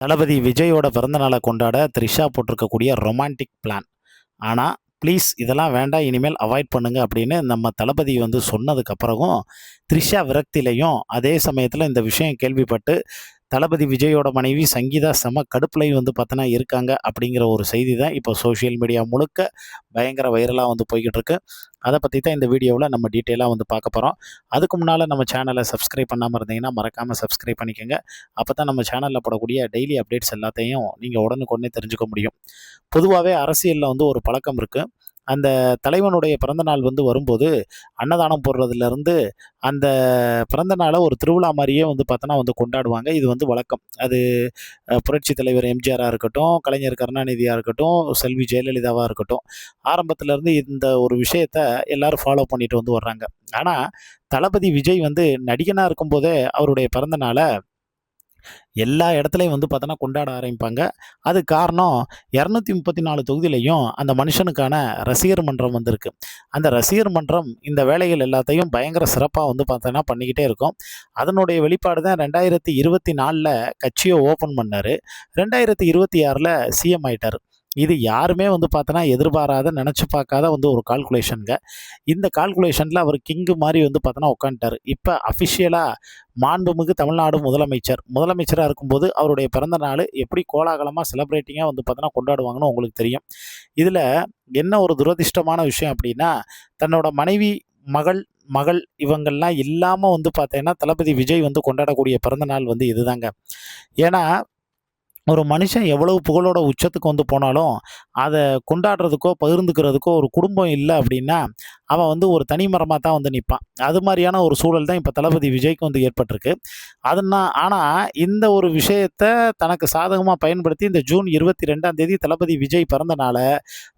தளபதி விஜயோட பிறந்தநாளை கொண்டாட த்ரிஷா போட்டிருக்கக்கூடிய ரொமான்டிக் பிளான். ஆனால் ப்ளீஸ் இதெல்லாம் வேண்டாம், இனிமேல் அவாய்ட் பண்ணுங்க அப்படின்னு நம்ம தளபதி வந்து சொன்னதுக்கப்புறமும் த்ரிஷா விரக்தியிலையும் அதே சமயத்தில் இந்த விஷயம் கேள்விப்பட்டு தளபதி விஜயோட மனைவி சங்கீதா செம கடுப்புலையும் வந்து பார்த்தோன்னா இருக்காங்க அப்படிங்கிற ஒரு செய்தி தான் இப்போ சோஷியல் மீடியா முழுக்க பயங்கர வைரலாக வந்து போய்கிட்டு இருக்கு. அதை பற்றி தான் இந்த வீடியோவில் நம்ம டீட்டெயிலாக வந்து பார்க்க போகிறோம். அதுக்கு முன்னால் நம்ம சேனலை சப்ஸ்கிரைப் பண்ணாமல் இருந்தீங்கன்னா மறக்காமல் சப்ஸ்கிரைப் பண்ணிக்கோங்க. அப்போ தான் நம்ம சேனலில் போடக்கூடிய டெய்லி அப்டேட்ஸ் எல்லாத்தையும் நீங்கள் உடனுக்குடனே தெரிஞ்சுக்க முடியும். பொதுவாகவே அரசியலில் வந்து ஒரு பழக்கம் இருக்குது. அந்த தலைவனுடைய பிறந்தநாள் வந்து வரும்போது அன்னதானம் போடுறதுலேருந்து அந்த பிறந்த நாளை ஒரு திருவிழா மாதிரியே வந்து பார்த்தோன்னா வந்து கொண்டாடுவாங்க. இது வந்து வழக்கம். அது புரட்சி தலைவர் எம்ஜிஆராக இருக்கட்டும், கலைஞர் கருணாநிதியாக இருக்கட்டும், செல்வி ஜெயலலிதாவாக இருக்கட்டும், ஆரம்பத்திலேருந்து இந்த ஒரு விஷயத்த எல்லாரும் ஃபாலோ பண்ணிட்டு வந்து வர்றாங்க. ஆனால் தளபதி விஜய் வந்து நடிகனாக இருக்கும்போதே அவருடைய பிறந்த நாளை எல்லா இடத்துலையும் வந்து பார்த்தோன்னா கொண்டாட ஆரம்பிப்பாங்க. அதுக்கு காரணம் 234 தொகுதியிலையும் அந்த மனுஷனுக்கான ரசிகர் மன்றம் வந்திருக்கு. அந்த ரசிகர் மன்றம் இந்த வேலைகள் எல்லாத்தையும் பயங்கர சிறப்பாக வந்து பார்த்தோன்னா பண்ணிக்கிட்டே இருக்கும். அதனுடைய வெளிப்பாடு தான் 2024ல் கட்சியை ஓப்பன் பண்ணார். 2026ல் சிஎம் ஆயிட்டார். இது யாருமே வந்து பார்த்தோன்னா எதிர்பாராத, நினச்சி பார்க்காத வந்து ஒரு கால்குலேஷனுங்க. இந்த கால்குலேஷனில் அவர் கிங்கு மாதிரி வந்து பார்த்தோன்னா உட்காந்துட்டார். இப்போ அஃபிஷியலாக மாண்புமிகு தமிழ்நாடு முதலமைச்சராக இருக்கும்போது அவருடைய பிறந்த நாள் எப்படி கோலாகலமாக செலிப்ரேட்டிங்காக வந்து பார்த்தோன்னா கொண்டாடுவாங்கன்னு உங்களுக்கு தெரியும். இதில் என்ன ஒரு துரதிர்ஷ்டமான விஷயம் அப்படின்னா, தன்னோட மனைவி, மகள் இவங்கள்லாம் இல்லாமல் வந்து பார்த்தீங்கன்னா தளபதி விஜய் வந்து கொண்டாடக்கூடிய பிறந்த நாள் வந்து இதுதாங்க. ஏன்னா ஒரு மனுஷன் எவ்வளவு புகழோட உச்சத்துக்கு வந்து போனாலும், அதை கொண்டாடுறதுக்கோ, பகிர்ந்துக்கிறதுக்கோ ஒரு குடும்பம் இல்லை அப்படின்னா, அவன் வந்து ஒரு தனி மரமா தான் வந்து நிற்பான். அது மாரியான ஒரு சூழல் தான் இப்போ தளபதி விஜய்க்கு வந்து ஏற்பட்டிருக்கு. ஆனால் இந்த ஒரு விஷயத்த தனக்கு சாதகமா பயன்படுத்தி இந்த ஜூன் 22ஆம் தேதி தளபதி விஜய் பிறந்த நாள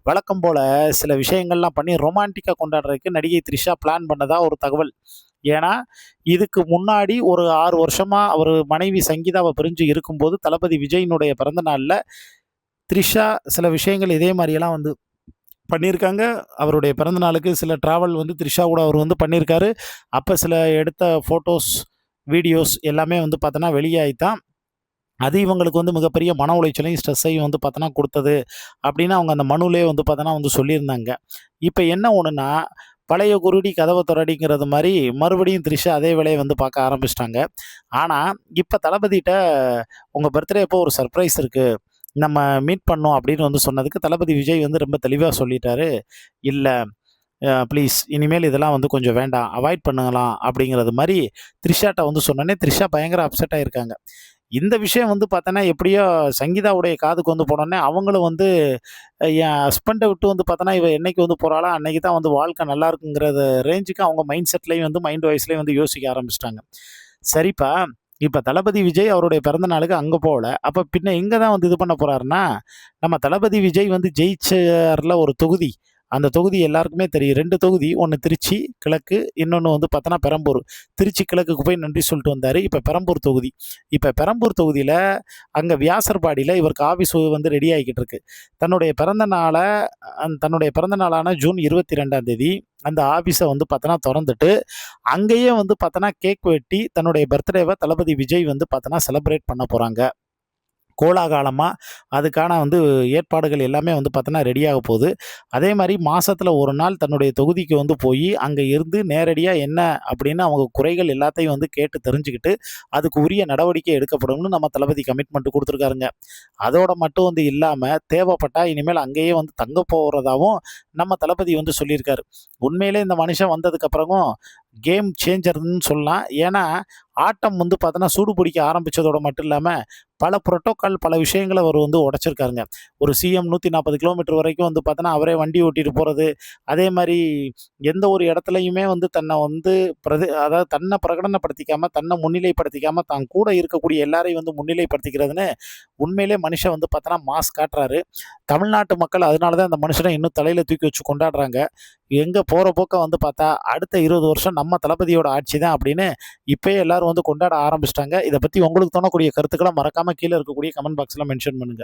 வழக்கம் போல சில விஷயங்கள்லாம் பண்ணி ரொமான்டிக்கா கொண்டாடுறதுக்கு நடிகை த்ரிஷா பிளான் பண்ணதா ஒரு தகவல். ஏன்னா, இதுக்கு முன்னாடி ஒரு 6 வருஷமா அவர் மனைவி சங்கீதாவ பிரிஞ்சு இருக்கும்போது, தளபதி விஜயினுடைய பிறந்த நாள்ல த்ரிஷா சில விஷயங்கள் இதே மாரியெல்லாம் வந்து பண்ணியிருக்காங்க. அவருடைய பிறந்த நாளுக்கு சில ட்ராவல் வந்து த்ரிஷா கூட அவர் வந்து பண்ணியிருக்காரு. அப்ப சில எடுத்த ஃபோட்டோஸ், வீடியோஸ் எல்லாமே வந்து பார்த்தோன்னா வெளியாயித்தான். அது இவங்களுக்கு வந்து மிகப்பெரிய மன உளைச்சலையும், ஸ்ட்ரெஸ்ஸையும் வந்து பார்த்தோன்னா குடுத்தது அப்படின்னு அவங்க அந்த மனுவிலே வந்து பார்த்தோன்னா வந்து சொல்லியிருந்தாங்க. இப்ப என்ன ஒண்ணுன்னா, பழைய குருடி கதவ தொறடிங்கிறது மாரி மறுபடியும் த்ரிஷா அதே வேலைய வந்து பார்க்க ஆரம்பிச்சுட்டாங்க. ஆனா, இப்ப தளபதிட்ட உங்க பர்த்டே அப்போ ஒரு சர்ப்ரைஸ் இருக்கு. நம்ம மீட் பண்ணோம் அப்படின்னு வந்து சொன்னதுக்கு, தளபதி விஜய் வந்து ரொம்ப தெளிவா சொல்லிட்டாரு. இல்ல ப்ளீஸ் இனிமேல் இதெல்லாம் வந்து கொஞ்சம் வேண்டாம். அவாய்ட் பண்ணுங்கலாம் அப்படிங்கிறது மாரி த்ரிஷாட்ட வந்து சொன்னோனே, த்ரிஷா பயங்கர அப்செட் ஆயிருக்காங்க. இந்த விஷயம் வந்து பார்த்தோன்னா, எப்படியோ சங்கீதாவுடைய காதுக்கு வந்து போனோனே, அவங்களும் வந்து என் ஹஸ்பண்ட விட்டு வந்து பார்த்தோன்னா, இவ என்னைக்கு வந்து போறாளோ, அன்னைக்கு தான் வந்து வாழ்க்கை நல்லா இருக்குங்கிறத ரேஞ்சுக்கு அவங்க மைண்ட் செட்லயும் வந்து மைண்ட் வாய்ஸ்லயும் வந்து யோசிக்க ஆரம்பிச்சுட்டாங்க. சரிப்பா, இப்ப தளபதி விஜய் அவருடைய பிறந்த நாளுக்கு அங்க போகல. அப்ப பின்ன எங்க தான் வந்து இது பண்ண போறாருன்னா, நம்ம தளபதி விஜய் வந்து ஜெயிச்சார்ல ஒரு தொகுதி. அந்த தொகுதி எல்லாருக்குமே தெரியும். 2 தொகுதி. ஒண்ணு திருச்சி கிழக்கு, இன்னொன்னு வந்து பார்த்தோன்னா பெரம்பூர். திருச்சி கிழக்குக்கு போய் நன்றி சொல்லிட்டு வந்தாரு. இப்ப பெரம்பூர் தொகுதி. இப்ப பெரம்பூர் தொகுதியில அங்க வியாசர்பாடியில இவருக்கு ஆஃபீஸ் வந்து ரெடி ஆகிக்கிட்டு இருக்கு. தன்னுடைய பிறந்த நாளான ஜூன் 22ஆம் தேதி அந்த ஆஃபீஸ வந்து பார்த்தோன்னா தொறந்துட்டு, அங்கேயே வந்து பார்த்தோன்னா கேக் வெட்டி தன்னுடைய பர்த்டேவ தளபதி விஜய் வந்து பார்த்தோன்னா செலிப்ரேட் பண்ண போறாங்க. கோலாகலமா அதுக்கான வந்து ஏற்பாடுகள் எல்லாமே வந்து பார்த்தோன்னா ரெடியாக போகுது. அதே மாரி மாசத்துல 1 நாள் தன்னுடைய தொகுதிக்கு வந்து போயி, அங்க இருந்து நேரடியா என்ன அப்படின்னு அவங்க குறைகள் எல்லாத்தையும் வந்து கேட்டு தெரிஞ்சுக்கிட்டு, அதுக்கு உரிய நடவடிக்கை எடுக்கப்படும்னு நம்ம தளபதி கமிட்மெண்ட் குடுத்துருக்காருங்க. அதோட மட்டும் வந்து இல்லாம, தேவைப்பட்டா இனிமேல் அங்கேயே வந்து தங்க போறதாவும் நம்ம தளபதி வந்து சொல்லியிருக்காரு. உண்மையிலே இந்த மனுஷன் வந்ததுக்கு அப்புறமும் கேம் சேஞ்சர்ன்னு சொல்லலாம். ஏன்னா, ஆட்டம் வந்து பார்த்தோன்னா சூடு பிடிக்க ஆரம்பிச்சதோட மட்டும் இல்லாம, பல புரோட்டோகால் பல விஷயங்கள அவரு வந்து உடைச்சிருக்காருங்க. ஒரு சிஎம் 140 கிலோமீட்டர் வரைக்கும் வந்து பார்த்தோன்னா, அவரே வண்டி ஓட்டிட்டு போறது. அதே மாரி எந்த ஒரு இடத்துலயுமே வந்து தன்னை வந்து அதாவது தன்னை பிரகடனப்படுத்திக்காம, தன்னை முன்னிலைப்படுத்திக்காம, தான் கூட இருக்கக்கூடிய எல்லாரையும் வந்து முன்னிலைப்படுத்திக்கிறதுன்னு உண்மையிலே மனுஷன் வந்து பார்த்தோன்னா மாஸ் காட்டுறாரு. தமிழ்நாட்டு மக்கள் அதனால தான் அந்த மனுஷன இன்னும் தலையில தூக்கி வச்சு கொண்டாடுறாங்க. எங்க போற போக்க வந்து பார்த்தா, அடுத்த 20 வருஷம் நம்ம தளபதியோட ஆட்சி தான் அப்படின்னு இப்பயே எல்லாரும் வந்து கொண்டாட ஆரம்பிச்சுட்டாங்க. இத பத்தி உங்களுக்கு தோணக்கூடிய கருத்துக்கள மறக்காம கீழ இருக்கக்கூடிய கமெண்ட் பாக்ஸ்ல மென்ஷன் பண்ணுங்க.